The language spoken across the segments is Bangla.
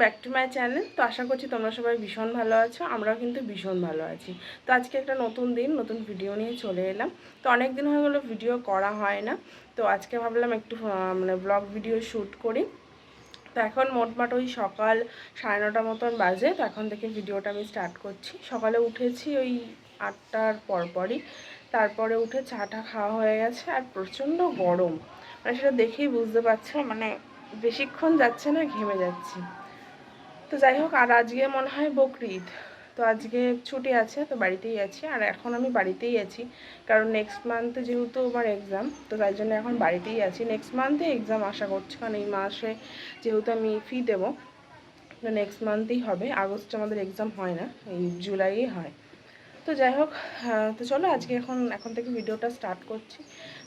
Back to my channel. তো আশা করছি তোমরা সবাই ভীষণ ভালো আছো, আমরাও কিন্তু ভীষণ ভালো আছি। তো আজকে একটা নতুন দিন, নতুন ভিডিও নিয়ে চলে এলাম। তো অনেক দিন হয়ে গেলো ভিডিও করা হয় না, তো আজকে ভাবলাম একটু ব্লগ ভিডিও শ্যুট করি। তো এখন মোটমাট ওই সকাল 9:30 মতন বাজে। তো এখন থেকে ভিডিওটা আমি স্টার্ট করছি। সকালে উঠেছি ওই 8টার পরপরই, তারপরে উঠে চাটা খাওয়া হয়ে গেছে। আর প্রচণ্ড গরম, মানে সেটা দেখেই বুঝতে পারছো, মানে বেশিক্ষণ যাচ্ছে না, ঘেমে যাচ্ছি। তো যাই হোক, আর আজকে মনে হয় বকরিদ, তো আজকে ছুটি আছে, তো বাড়িতেই আছি। আর এখন আমি বাড়িতেই আছি কারণ নেক্সট মান্থে যেহেতু আমার এক্সাম, তো তাই জন্য এখন বাড়িতেই আছি। নেক্সট মান্থে এক্সাম আশা করছি, কারণ এই মাসে যেহেতু আমি ফি দেবো, তো নেক্সট মান্থেই হবে। আগস্টে আমাদের এক্সাম হয় না, এই জুলাইই হয়। তো যাই হোক, তো চলো আজকে এখন থেকে ভিডিওটা স্টার্ট করছি।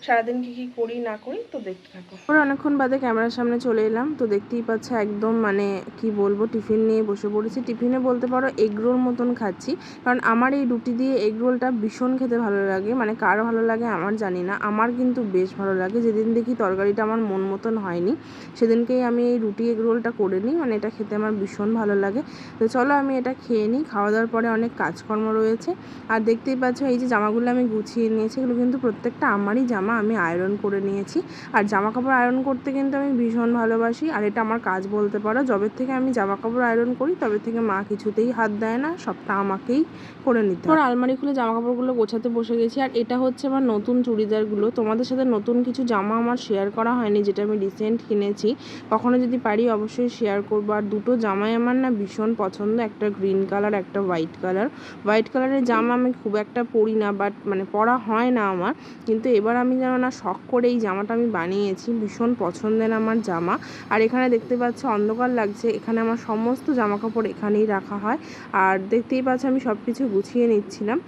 সারাদিন কী করি না করি তো দেখতে থাকো। ওরা অনেকক্ষণ বাদে ক্যামেরার সামনে চলে এলাম। তো দেখতেই পাচ্ছে একদম মানে কি বলবো, টিফিন নিয়ে বসে পড়েছি। টিফিনে বলতে পারো এগরোল মতন খাচ্ছি, কারণ আমার এই রুটি দিয়ে এগরোলটা ভীষণ খেতে ভালো লাগে। মানে কার ভালো লাগে আমার জানি না, আমার কিন্তু বেশ ভালো লাগে। যেদিন দেখি তরকারিটা আমার মন মতন হয়নি, সেদিনকেই আমি এই রুটি এগরোলটা করে নিই। মানে এটা খেতে আমার ভীষণ ভালো লাগে। তো চলো আমি এটা খেয়ে নিই। খাওয়া দাওয়ার পরে অনেক কাজকর্ম রয়েছে। আর দেখতেই পাচ্ছ এই যে জামাগুলো আমি গুছিয়ে নিয়েছি, এগুলো কিন্তু প্রত্যেকটা আমারই জামা, আমি আয়রন করে নিয়েছি। আর জামা কাপড় আয়রন করতে কিন্তু আমি ভীষণ ভালোবাসি, আর এটা আমার কাজ বলতে পারো। যবে থেকে আমি জামা কাপড় আয়রন করি তবে থেকে মা কিছুতেই হাত দেয় না, সবটা আমাকেই করে নিতে হয়। আলমারি খুলে জামা কাপড়গুলো গোছাতে বসে গেছি। আর এটা হচ্ছে আমার নতুন চুড়িদারগুলো। তোমাদের সাথে নতুন কিছু জামা আমার শেয়ার করা হয়নি, যেটা আমি রিসেন্ট কিনেছি। কখনো যদি পারি অবশ্যই শেয়ার করবো। আর দুটো জামাই আমার না ভীষণ পছন্দ, একটা গ্রিন কালার, একটা হোয়াইট কালার। হোয়াইট কালারের জামা আমি খুব একটা পরি না, বাট মানে পরা হয় না আমার, কিন্তু এবার আমি যেন না শখ করে এই জামাটা আমি বানিয়েছি। ভীষণ পছন্দের আমার জামা। আর এখানে দেখতে পাচ্ছ অন্ধকার লাগছে, এখানে আমার সমস্ত জামা কাপড় এখানেই রাখা হয়। আর দেখতেই পাচ্ছ আমি সব কিছু গুছিয়ে নিচ্ছিলাম।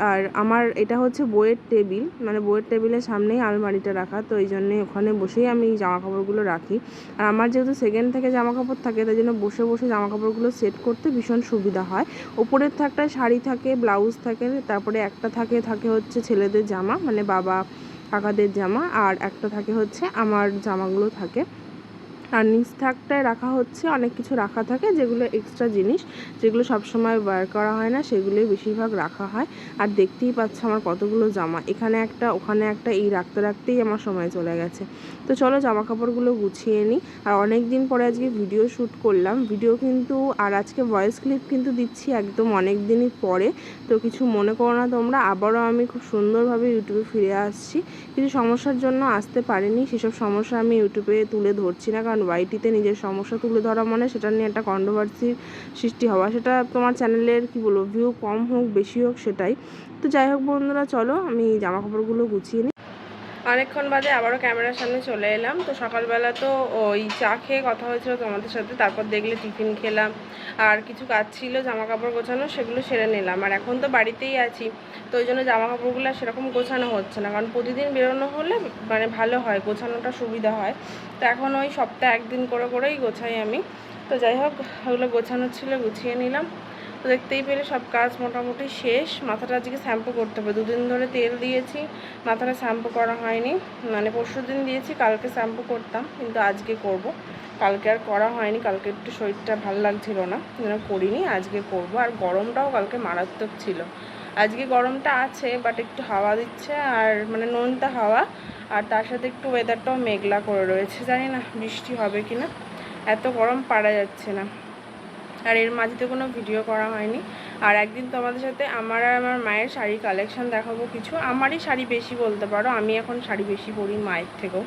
আর আমার এটা হচ্ছে বইয়ের টেবিল, মানে বইয়ের টেবিলের সামনেই আলমারিটা রাখা, তো এই জন্যে ওখানে বসেই আমি এই জামা কাপড়গুলো রাখি। আর আমার যেহেতু সেকেন্ড থেকে জামা কাপড় থাকে, তাই জন্য বসে বসে জামা কাপড়গুলো সেট করতে ভীষণ সুবিধা হয়। ওপরের থাকটায় শাড়ি থাকে, ব্লাউজ থাকে, তারপরে একটা থাকে হচ্ছে ছেলেদের জামা, মানে বাবা কাকাদের জামা, আর একটা থাকে হচ্ছে আমার জামাগুলো থাকে। আর নিচ থাকটায় রাখা হচ্ছে অনেক কিছু রাখা থাকে, যেগুলো এক্সট্রা জিনিস, যেগুলো সবসময় বার করা হয় না, সেগুলোই বেশিরভাগ রাখা হয়। আর দেখতেই পাচ্ছ আমার কতগুলো জামা, এখানে একটা ওখানে একটা, এই রাখতে রাখতেই আমার সময় চলে গেছে। তো চলো জামা কাপড়গুলো গুছিয়ে নিই। আর অনেক দিন পরে আজকে ভিডিও শ্যুট করলাম, ভিডিও কিন্তু, আর আজকে ভয়েস ক্লিপ কিন্তু দিচ্ছি একদম অনেক দিনই পরে। তো কিছু মনে করো না তোমরা, আবারও আমি খুব সুন্দরভাবে ইউটিউবে ফিরে আসছি। কিছু সমস্যার জন্য আসতে পারিনি, সেসব সমস্যা আমি ইউটিউবে তুলে ধরছি না, কারণ ওয়াইটিতে নিজের সমস্যা তুলে ধরা মানে সেটা নিয়ে একটা কন্ট্রোভার্সির সৃষ্টি হওয়া, সেটা তোমার চ্যানেলের কি বলবো, ভিউ কম হোক বেশি হোক সেটাই। তো যাই হোক বন্ধুরা, চলো আমি জামা কাপড়গুলো গুছিয়ে নিই। অনেকক্ষণ বাদে আবারও ক্যামেরার সামনে চলে এলাম। তো সকালবেলা তো ওই চা খেয়ে কথা হয়েছিল তোমাদের সাথে, তারপর দেখলে টিফিন খেলাম, আর কিছু কাজ ছিল জামা কাপড় গোছানো, সেগুলো সেরে নিলাম। আর এখন তো বাড়িতেই আছি, তো ওই জন্য জামা কাপড়গুলো সেরকম গোছানো হচ্ছে না, কারণ প্রতিদিন বেরোনো হলে মানে ভালো হয়, গোছানোটা সুবিধা হয়। তো এখন ওই সপ্তাহে একদিন করেই গোছাই আমি। তো যাই হোক, ওগুলো গোছানো ছিল, গুছিয়ে নিলাম। তো দেখতেই পেলে সব কাজ মোটামুটি শেষ। মাথাটা আজকে শ্যাম্পু করতে হবে, দুদিন ধরে তেল দিয়েছি, মাথাটা শ্যাম্পু করা হয়নি। মানে পরশুদিন দিয়েছি, কালকে শ্যাম্পু করতাম, কিন্তু আজকে করব। কালকে আর করা হয়নি, কালকে একটু শরীরটা ভালো লাগছিল না, যেন করিনি, আজকে করব। আর গরমটাও কালকে মারাত্মক ছিল। আজকে গরমটা আছে, বাট একটু হাওয়া দিচ্ছে, আর মানে নোনতা হাওয়া, আর তার সাথে একটু ওয়েদারটাও মেঘলা করে রয়েছে। জানি না বৃষ্টি হবে কি না, এত গরম পারা যাচ্ছে না। আর এর মাঝে তো কোনো ভিডিও করা হয়নি। আর একদিন তোমাদের সাথে আমার আর আমার মায়ের শাড়ি কালেকশান দেখাবো কিছু। আমারই শাড়ি বেশি বলতে পারো, আমি এখন শাড়ি বেশি পরি মায়ের থেকেও,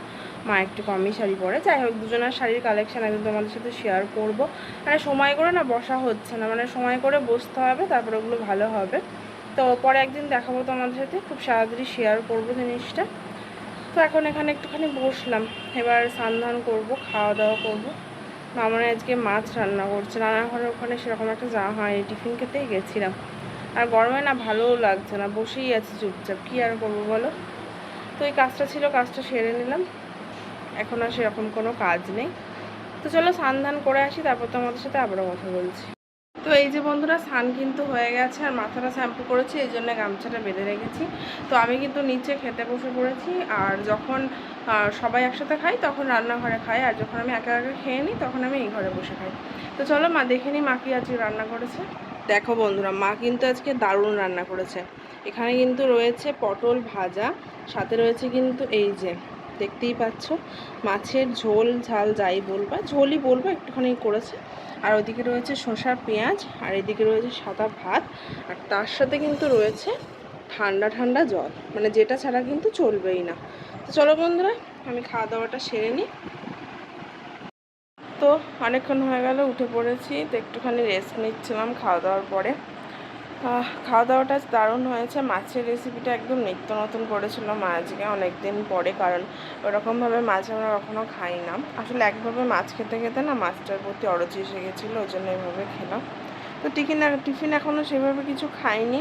মা একটু কমই শাড়ি পরে। যাই হোক, দুজনের শাড়ির কালেকশান একদিন তোমাদের সাথে শেয়ার করব। মানে সময় করে না বসা হচ্ছে না, মানে সময় করে বসতে হবে, তারপরে ওগুলো ভালো হবে। তো পরে একদিন দেখাবো তোমাদের সাথে, খুব তাড়াতাড়ি শেয়ার করবো জিনিসটা। তো এখন এখানে একটুখানি বসলাম, এবার স্নান করবো, খাওয়া দাওয়া করবো। মামনি আজকে মাছ রান্না করছে, রান্নাঘরের ওখানে সেরকম একটা যাওয়া হয়নি, টিফিন খেতেই গেছিলাম। আর গরমে না ভালোও লাগছে না, বসেই আছি চুপচাপ, কী আর করবো বলো। তো এই কাজটা ছিল, কাজটা সেরে নিলাম, এখন আর সেরকম কোনো কাজ নেই। তো চলো স্নান করে আসি, তারপর তোমাদের সাথে আবারও কথা বলছি। তো এই যে বন্ধুরা, স্নান কিন্তু হয়ে গেছে আর মাথাটা শ্যাম্পু করেছি, এই জন্য গামছাটা বেঁধে রেখেছি। তো আমি কিন্তু নিচে খেতে বসে পড়েছি। আর যখন সবাই একসাথে খাই তখন রান্নাঘরে খাই, আর যখন আমি একা একা খেয়ে নিই তখন আমি এই ঘরে বসে খাই। তো চলো মা দেখে নিই মা কি আজকে রান্না করেছে। দেখো বন্ধুরা, মা কিন্তু আজকে দারুণ রান্না করেছে। এখানে কিন্তু রয়েছে পটল ভাজা, সাথে রয়েছে কিন্তু এই যে দেখতেই পাচ্ছ মাছের ঝোল ঝাল যাই বলবা, ঝোলই বলবা, একটুখানি করেছে। আর ওইদিকে রয়েছে শসা পেঁয়াজ, আর এদিকে রয়েছে সাদা ভাত, আর তার সাথে কিন্তু রয়েছে ঠান্ডা ঠান্ডা জল, মানে যেটা ছাড়া কিন্তু চলবেই না। তো চলো বন্ধুরা, আমি খাওয়া দাওয়াটা সেরে নিই। তো অনেকক্ষণ হয়ে গেল, উঠে পড়েছি, তো একটুখানি রেস্ট নিচ্ছিলাম খাওয়া দাওয়ার পরে। খাওয়া দাওয়াটা দারুণ হয়েছে। মাছের রেসিপিটা একদম নিত্য নতুন করেছিল মা আজকে, অনেক দিন পরে, কারণ ওরকমভাবে মাছ আমরা কখনো খাই না। আসলে একভাবে মাছ খেতে খেতে না মাছটার প্রতি অরুচি এসে গেছিলো, ওই জন্য এভাবে খেলাম। তো টিফিন এখনও সেভাবে কিছু খাইনি,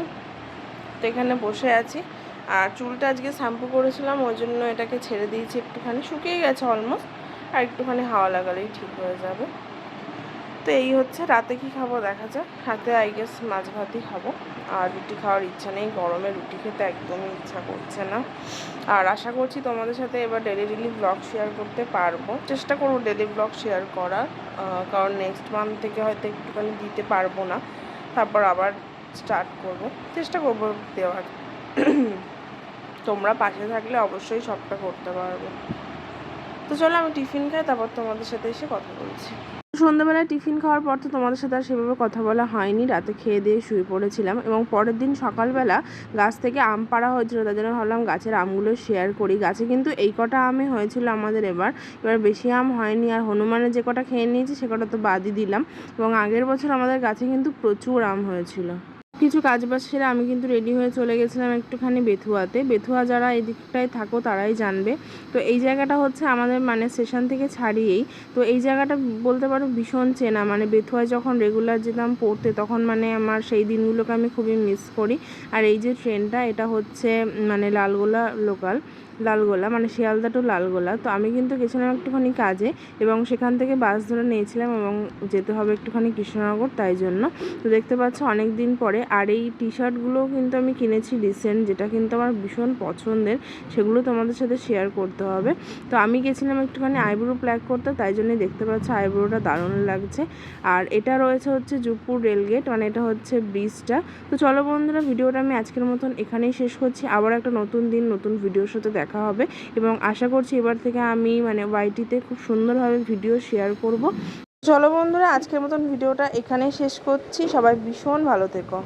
তো এখানে বসে আছি। আর চুলটা আজকে শ্যাম্পু করেছিলাম, ওই জন্য এটাকে ছেড়ে দিয়েছি, একটুখানি শুকিয়ে গেছে অলমোস্ট, আর একটুখানি হাওয়া লাগালেই ঠিক হয়ে যাবে। তো এই হচ্ছে, রাতে কি খাবো দেখা যাক। রাতে আই গেস মাছ ভাতই খাবো, আর রুটি খাওয়ার ইচ্ছা নেই, গরমে রুটি খেতে একদমই ইচ্ছা করছে না। আর আশা করছি তোমাদের সাথে এবার ডেলি ব্লগ শেয়ার করতে পারবো, চেষ্টা করবো ডেলি ব্লগ শেয়ার করার, কারণ নেক্সট মান্থ থেকে হয়তো একটুখানি দিতে পারবো না, তারপর আবার স্টার্ট করব, চেষ্টা করবো দেওয়ার। তোমরা পাশে থাকলে অবশ্যই সবটা করতে পারবো। তো চলো আমি টিফিন খাই, তারপর তোমাদের সাথে এসে কথা বলছি। সন্ধ্যাবেলায় টিফিন খাওয়ার পর তো তোমাদের সাথে আর সেভাবে কথা বলা হয়নি, রাতে খেয়ে দিয়ে শুয়ে পড়েছিলাম। এবং পরের দিন সকালবেলা গাছ থেকে আম পাড়া হয়েছিল, তার জন্য ভাবলাম গাছের আমগুলো শেয়ার করি। গাছে কিন্তু এই কটা আমই হয়েছিল আমাদের, এবার বেশি আম হয়নি। আর হনুমানের যে কটা খেয়ে নিয়েছি সে কটা তো বাদই দিলাম। এবং আগের বছর আমাদের গাছে কিন্তু প্রচুর আম হয়েছিল। কিছু কাজবাজ সেরে আমি কিন্তু রেডি হয়ে চলে গেছিলাম একটুখানি বেথুয়াতে। বেথুয়া যারা এই দিকটায় থাকো তারাই জানবে। তো এই জায়গাটা হচ্ছে আমাদের মানে স্টেশন থেকে ছাড়িয়েই। তো এই জায়গাটা বলতে পারো ভীষণ চেনা, মানে বেথুয়ায় যখন রেগুলার যেতাম পড়তে তখন মানে আমার সেই দিনগুলোকে আমি খুবই মিস করি। আর এই যে ট্রেনটা, এটা হচ্ছে মানে লালগোলা মানে শিয়ালদা টু লালগোলা। তো আমি কিন্তু গেছিলাম একটুখানি কাজে, এবং সেখান থেকে বাস ধরে নিয়েছিলাম, এবং যেতে হবে একটুখানি কৃষ্ণনগর, তাই জন্য। তো দেখতে পাচ্ছ অনেক দিন পরে। আর এই টি শার্টগুলোও কিন্তু আমি কিনেছি রিসেন্ট, যেটা কিন্তু আমার ভীষণ পছন্দের, সেগুলো তোমাদের সাথে শেয়ার করতে হবে। তো আমি গেছিলাম একটুখানি আইব্রো প্ল্যাক করতে, তাই জন্যই দেখতে পাচ্ছ আইব্রোটা দারুণ লাগছে। আর এটা রয়েছে হচ্ছে জুপুর রেলগেট, মানে এটা হচ্ছে ব্রিজটা। তো চলো বন্ধুরা, ভিডিওটা আমি আজকের মতন এখানেই শেষ করছি। আবার একটা নতুন দিন নতুন ভিডিওর সাথে দেখা হবে, এবং আশা করছি এবার থেকে আমি মানে ওয়াইটিতে খুব সুন্দরভাবে ভিডিও শেয়ার করব। চলো বন্ধুরা, আজকের মতন ভিডিওটা এখানেই শেষ করছি। সবাই ভীষণ ভালো থেকো।